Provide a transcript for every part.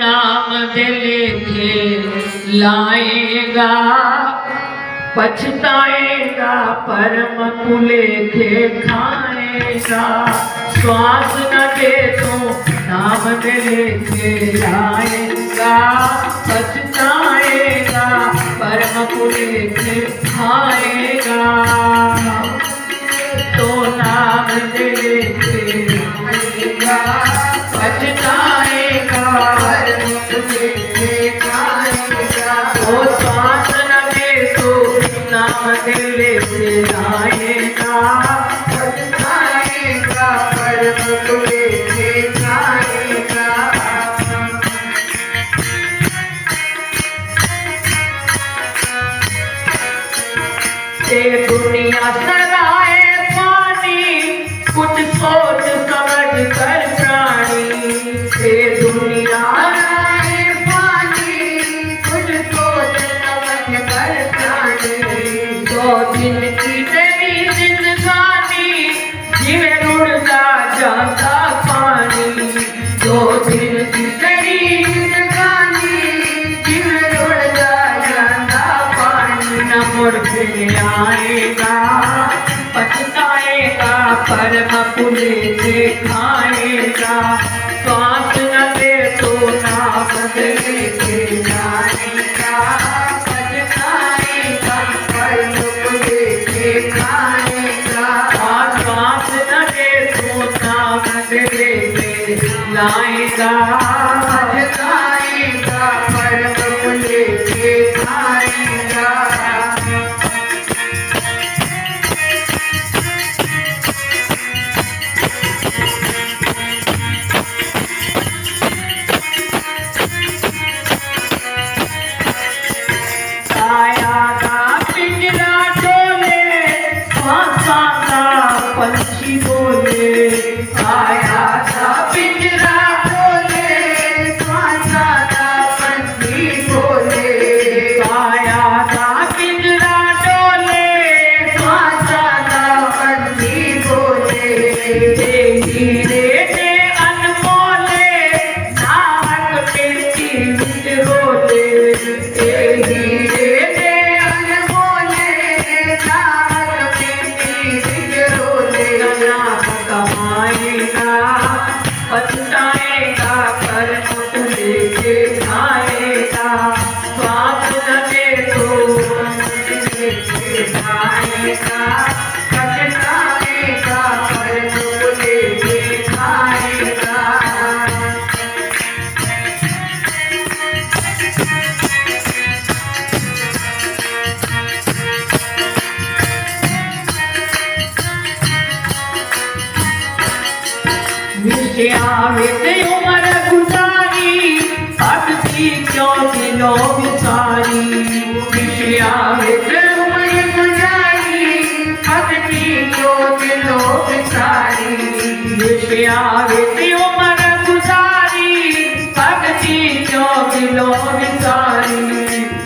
नाम दे लेके लाएगा, पछताएगा परम लेके खाएगा। श्वास न दे तो नाम दे लेके लाएगा, पछताएगा परम लेके खाएगा। तो नाम दे लेके लाएगा, पछताएगा परम लेके खाएगा। ओ श्वास न दे तो नाम दे लेके लाएगा, पछताएगा परम लेके खाएगा। ये दुनिया सराए पानी, कुछ सोच समझ कर प्राणी। ये दुनिया सराए पानी, कुछ सोच समझ कर प्राणी। 2 दिन की तेरी जिंदगानी, जिਵੇਂ रुड़ता जाता पानी। 2 दिन की तेरी जिंदगानी, जिਵੇਂ रुड़ता जाता पानी। न मुड़ के आएगा, पछताएगा परम लेके खाएगा। श्वास न दे तो नाम दे लेके जाएगा, पछताएगा परम लेके खाएगा। श्वास न दे तो नाम दे लेके लाएगा, पछताएगा परम लेके खाएगा। पंछी बोले आया था पिंजरा बोले, आया था पंछी बोले। आया था पिंजरा डोले, आया था पंछी बोले। हीरे ने अनमोले, नाहक मिट्टी विच रोले। हीरे ने अनमोले, नाहक मिट्टी विच रोले। कमाएगा, पछताएगा परम लेके खाएगा। श्वास न दे तो लेके खाएगा, पछताएगा परम लेके खाएगा। विषया उम्र गुजारी, भक्ति क्यों दिलो बिसारी। विषया उम्र गुजारी, भक्ति क्यों दिलो बिसारी। विषया उम्र गुजारी, भक्ति क्यों दिलो बिसारी।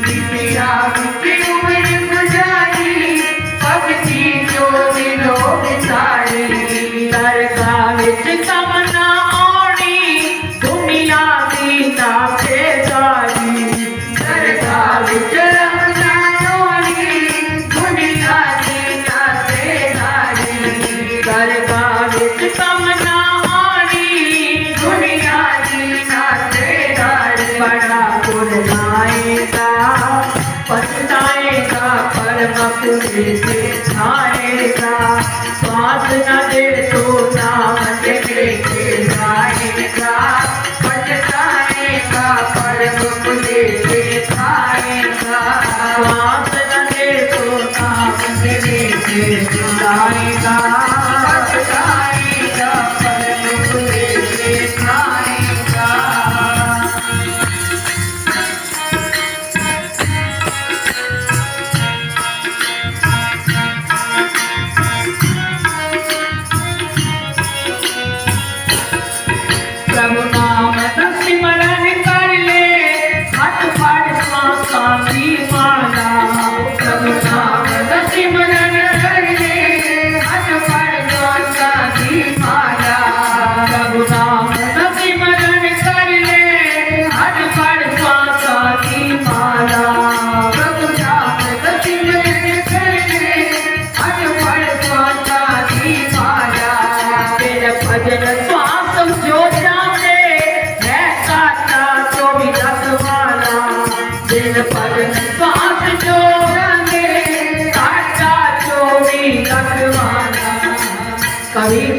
विषया उम्र गुजारी, भक्ति क्यों दिलो बिसारी। दरगाह विच तमन्ना आनी, दुनिया दी ताबेदारी। दरगाह विच तमन्ना आनी, दुनिया दी ताबेदारी। दरगाह विच तमन्ना आनी, दुनिया दी ताबेदारी। बड़ा गुनाहेगा, पछताएगा परम लेके खाएगा। श्वास न दे तो नाम दे लेके जाएगा, पछताएगा परम लेके खाएगा। श्वास न दे तो नाम दे लेके जाएगा, पछताएगा परम लेके खाएगा।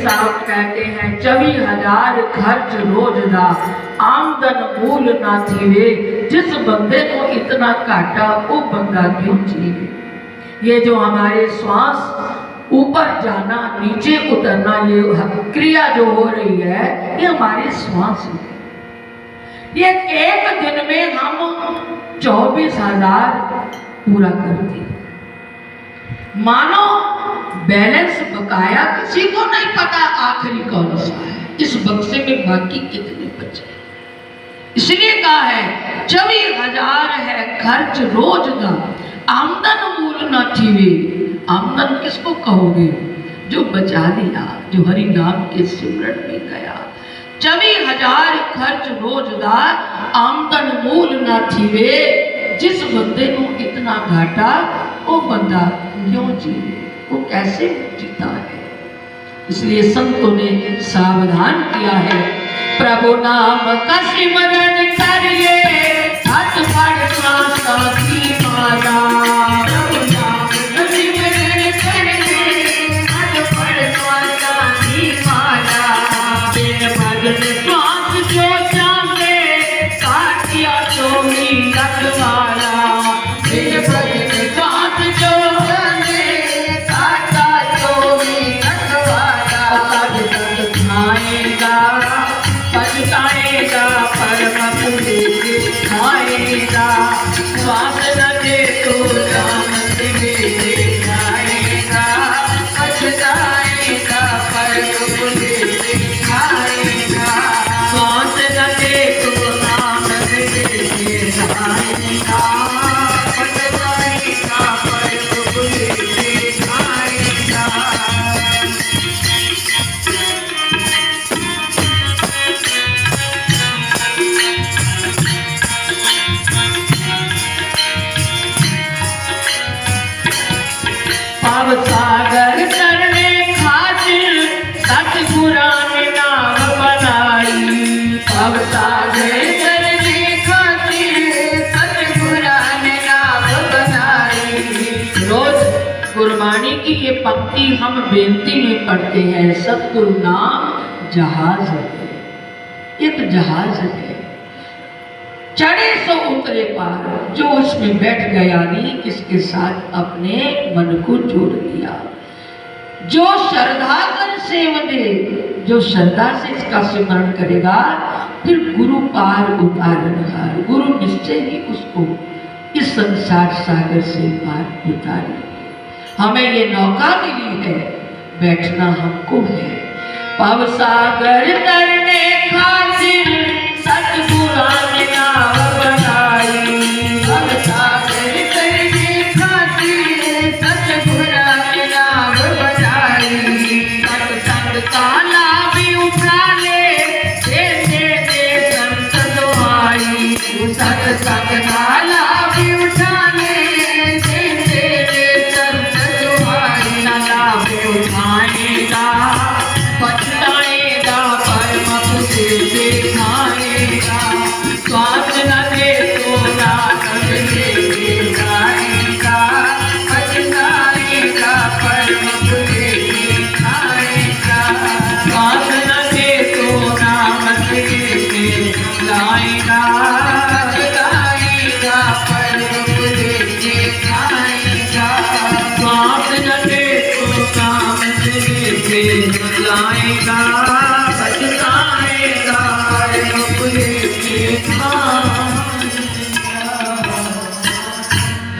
साहब कहते हैं 24,000 खर्च रोज दा आमदन मूल ना थीवे, जिस बंदे को इतना घाटा वो बंदा क्यों जीवे। ये जो हमारे श्वास ऊपर जाना नीचे उतरना, ये क्रिया जो हो रही है ये हमारे श्वास है। ये एक दिन में हम 24,000 पूरा करते। मानो बैलेंस बकाया किसी को नहीं पता आखिरी कौन सा है, इस बक्से में बाकी कितने बचे। इसलिए कहा है 24,000 है खर्च रोज दा आमदन मूल ना थीवे। आमदन किसको कहोगे? जो बचा लिया, जो हरि नाम के सिमरन में गया। 24,000 खर्च रोज दा आमदन मूल ना थीवे, जिस बंदे को इतना घाटा वो बंदा क्यों जीवे, वो कैसे जीता है। इसलिए संतों ने सावधान किया है, प्रभु नाम का सिमरन करिए, हाथ पड़ स्वासा की माला। प्रभु नाम का सिमरन करिए, हाथ पड़ स्वासा की माला। बिन भजन श्वास जो चाहे, काटिया तो ही रखवाला। बिन भजन श्वास जो चाहे, काटा तो ही रखवाला। सब खाएगा पछताएगा, परम पुरुष खाएगा। श्वास न दे तो राम से मेरे खाएगा, पछताएगा, परम पुरुष खाएगा। श्वास न दे तो राम से मेरे खाएगा, पछताएगा, परम पुरुष खाएगा। भव सागर तरने खातिर सतगुरां ने नाम बनाई। भव सागर तरने खातिर सतगुरां ने नाम बनाई। रोज गुरबाणी की ये पंक्ति हम बेनती में पढ़ते हैं। सतगुरु नाम जहाज है, एक जहाज है, चढ़े सो उतरे पार। जो उसमें बैठ गया नहीं, इसके साथ अपने मन को जोड़ लिया। जो श्रद्धा कर सेवदे, जो श्रद्धा से इसका स्मरण करेगा, फिर गुरु पार उतारनहार, गुरु निश्चय ही उसको इस संसार सागर से पार उतारेंगे। हमें ये नौका मिली है, बैठना हमको है। भव सागर तरने खातिर सतगुरां ने नाव बनाई। भव सागर तरने खातिर सतगुरां ने नाव बनाई। सत्संग का लाभ उठा ले, दे संत दुआई। सत्संग का लाभ उठा ले, दे संत दुआई। ना लाभ उठाएगा पछताएगा, परम पुरुष खाएगा। स्वाद न दे तो नाम लेके जाएगा, पछताएगा, परम पुरुष खाएगा। स्वाद न दे तो नाम लेके जाएगा, पछताएगा, परम पुरुष खाएगा। स्वाद न दे तो नाम लेके जाएगा, पछताएगा, परम पुरुष खाएगा।